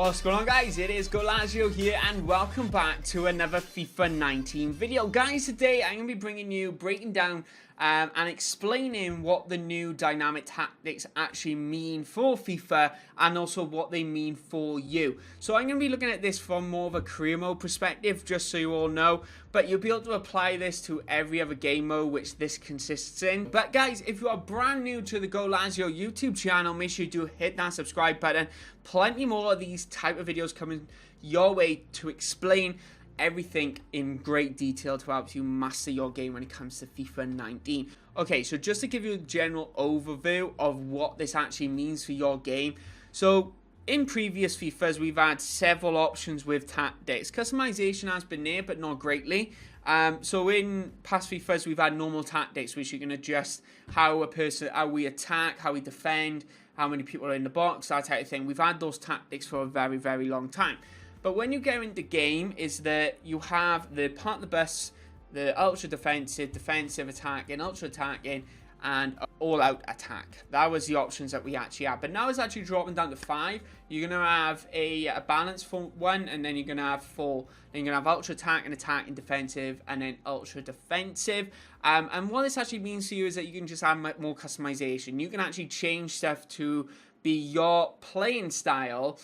What's going on, guys? It is Goalazio here and welcome back to another FIFA 19 video. Guys, today I'm going to be breaking down and explaining what the new dynamic tactics actually mean for FIFA and also what they mean for you. So I'm going to be looking at this from more of a career mode perspective, just so you all know, but you'll be able to apply this to every other game mode which this consists in. But guys, if you are brand new to the Goalazio YouTube channel, make sure you do hit that subscribe button. Plenty more of these type of videos coming your way to explain everything in great detail to help you master your game when it comes to FIFA 19. Okay, so just to give you a general overview of what this actually means for your game. So in previous FIFAs, we've had several options with tactics. Customization has been there, but not greatly. So in past FIFAs, we've had normal tactics, which you can adjust how we attack, how we defend, how many people are in the box, that type of thing. We've had those tactics for a very, very long time. But when you get into game, is that you have the part of the bus, the ultra defensive, defensive attacking, ultra attacking, and all-out attack. That was the options that we actually had. But now it's actually dropping down to 5. You're going to have a balance for 1, and then you're going to have 4. Then you're going to have ultra attack and attack and defensive, and then ultra defensive. And what this actually means to you is that you can just have more customization. You can actually change stuff to be your playing style,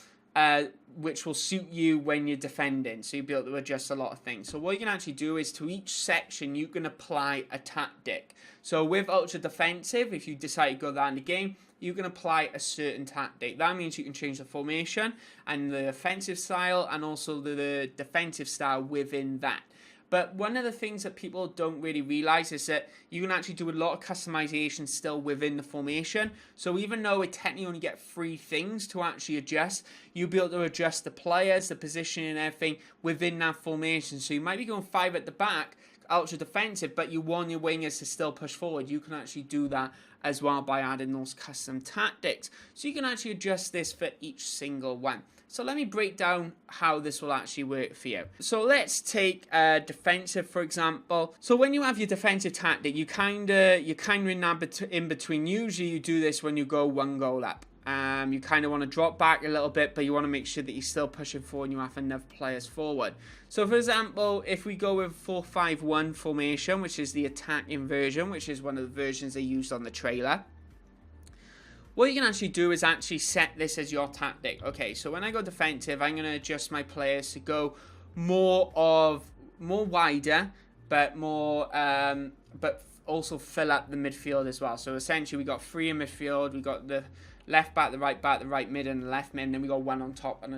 which will suit you when you're defending, so you'll be able to adjust a lot of things. So what you can actually do is to each section you can apply a tactic. So with ultra defensive, if you decide to go down the game, you can apply a certain tactic. That means you can change the formation and the offensive style and also the defensive style within that. But one of the things that people don't really realize is that you can actually do a lot of customization still within the formation. So even though it technically only get 3 things to actually adjust, you'll be able to adjust the players, the positioning and everything within that formation. So you might be going 5 at the back, ultra defensive, but you want your wingers to still push forward. You can actually do that as well by adding those custom tactics. So you can actually adjust this for each single one. So let me break down how this will actually work for you. So let's take defensive, for example. So when you have your defensive tactic, you kind of in between. Usually you do this when you go 1 goal up. You kind of want to drop back a little bit, but you want to make sure that you're still pushing forward and you have enough players forward. So for example, if we go with 4-5-1 formation, which is the attacking version, which is one of the versions they used on the trailer, what you can actually do is actually set this as your tactic. Okay, so when I go defensive, I'm going to adjust my players to go more wider, but but also fill up the midfield as well. So essentially, we got 3 in midfield. We got the left back, the right mid, and the left mid, and then we got 1 on top on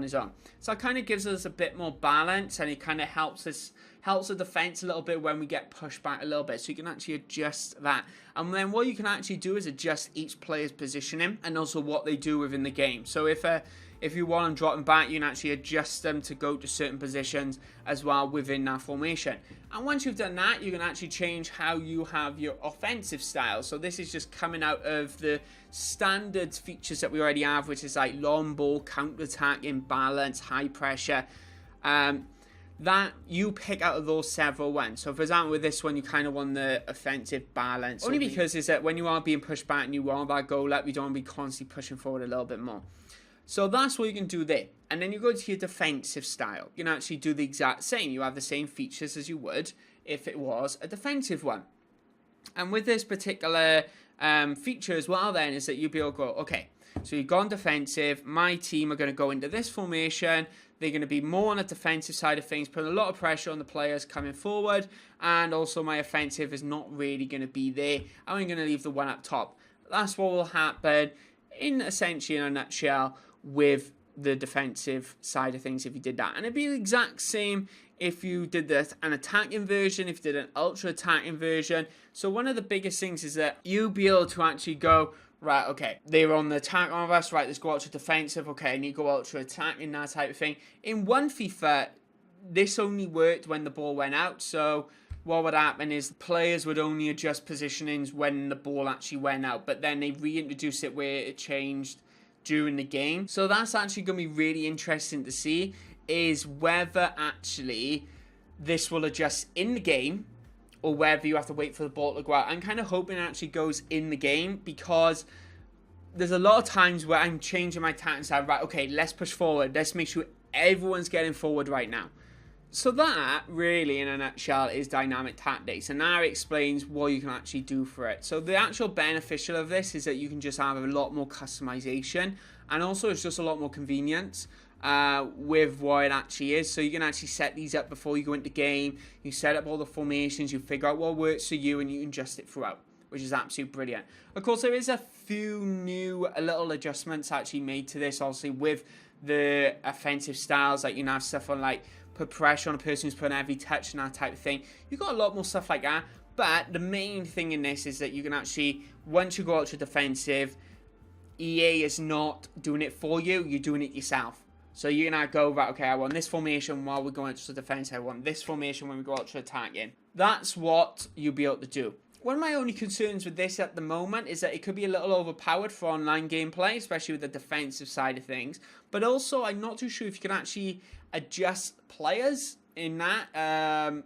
his own. So it kind of gives us a bit more balance, and it kind of helps the defense a little bit when we get pushed back a little bit. So you can actually adjust that. And then what you can actually do is adjust each player's positioning and also what they do within the game. So if you want them dropping back, you can actually adjust them to go to certain positions as well within that formation. And once you've done that, you can actually change how you have your offensive style. So this is just coming out of the standard features that we already have, which is like long ball, counter-attack, imbalance, high pressure. That you pick out of those several ones. So for example, with this one, you kind of want the offensive balance. Only because is that when you are being pushed back and you want that goal up, you don't want to be constantly pushing forward a little bit more. So that's what you can do there. And then you go to your defensive style. You can actually do the exact same. You have the same features as you would if it was a defensive one. And with this particular feature as well then is that you'll be able to go, okay, so you've gone defensive. My team are going to go into this formation. They're going to be more on the defensive side of things, putting a lot of pressure on the players coming forward. And also my offensive is not really going to be there. I'm going to leave the 1 up top. That's what will happen essentially in a nutshell with the defensive side of things if you did that. And it'd be the exact same if you did an attacking version, if you did an ultra attacking version. So one of the biggest things is that you'll be able to actually go, right, okay, they're on the attack on us, right, let's go ultra defensive, okay, I need to go ultra attacking, that type of thing. In one FIFA, this only worked when the ball went out, so what would happen is players would only adjust positionings when the ball actually went out, but then they reintroduced it where it changed during the game. So that's actually going to be really interesting to see, is whether actually this will adjust in the game or whether you have to wait for the ball to go out. I'm kind of hoping it actually goes in the game, because there's a lot of times where I'm changing my tactics. I'm right, okay, let's push forward. Let's make sure everyone's getting forward right now. So that, really, in a nutshell, is dynamic tactics. And that explains what you can actually do for it. So the actual beneficial of this is that you can just have a lot more customization. And also, it's just a lot more convenience with what it actually is. So you can actually set these up before you go into game. You set up all the formations. You figure out what works for you, and you can adjust it throughout, which is absolutely brilliant. Of course, there is a few new little adjustments actually made to this, obviously, with the offensive styles. Like, you can have stuff on, like, put pressure on a person who's putting every touch and that type of thing. You've got a lot more stuff like that. But the main thing in this is that you can actually, once you go ultra defensive, EA is not doing it for you. You're doing it yourself. So you're going to go, right, okay, I want this formation while we're going ultra defense. I want this formation when we go ultra attacking. That's what you'll be able to do. One of my only concerns with this at the moment is that it could be a little overpowered for online gameplay, especially with the defensive side of things. But also, I'm not too sure if you can actually adjust players in that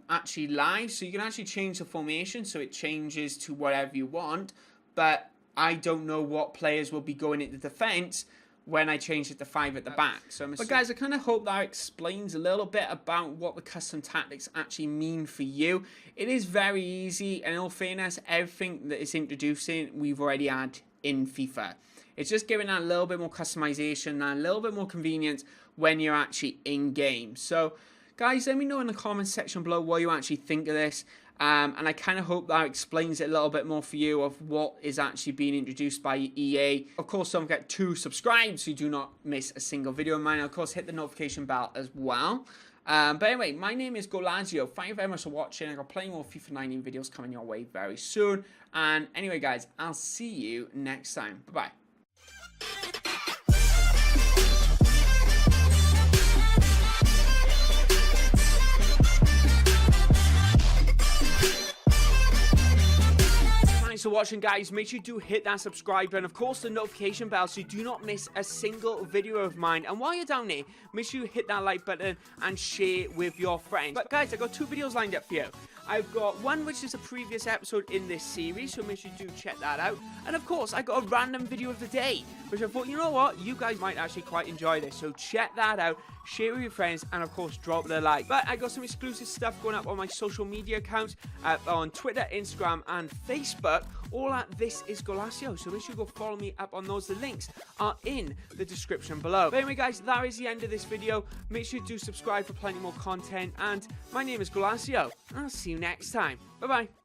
actually live. So you can actually change the formation so it changes to whatever you want. But I don't know what players will be going into defense when I change it to 5 at the back. But guys, I kind of hope that explains a little bit about what the custom tactics actually mean for you. It is very easy, and in all fairness, everything that it's introducing, we've already had in FIFA. It's just giving that a little bit more customization and a little bit more convenience when you're actually in game. So, guys, let me know in the comments section below what you actually think of this. And I kind of hope that explains it a little bit more for you of what is actually being introduced by EA. Of course, don't forget to subscribe so you do not miss a single video of mine. And of course, hit the notification bell as well. But anyway, my name is Goalazio. Thank you very much for watching. I've got plenty more FIFA 19 videos coming your way very soon. And anyway, guys, I'll see you next time. Bye-bye. Thanks for watching, guys. Make sure you do hit that subscribe button, of course the notification bell, so you do not miss a single video of mine. And while you're down there, make sure you hit that like button and share with your friends. But guys, I've got 2 videos lined up for you. I've got one which is a previous episode in this series, so make sure you do check that out. And of course, I got a random video of the day, which I thought, you know what, you guys might actually quite enjoy this. So check that out, share with your friends, and of course, drop the like. But I got some exclusive stuff going up on my social media accounts, on Twitter, Instagram, and Facebook, all at This Is Goalasio. So make sure you go follow me up on those. The links are in the description below. But anyway, guys, that is the end of this video. Make sure you do subscribe for plenty more content. And my name is Goalazio, and I'll see you next time. Bye-bye.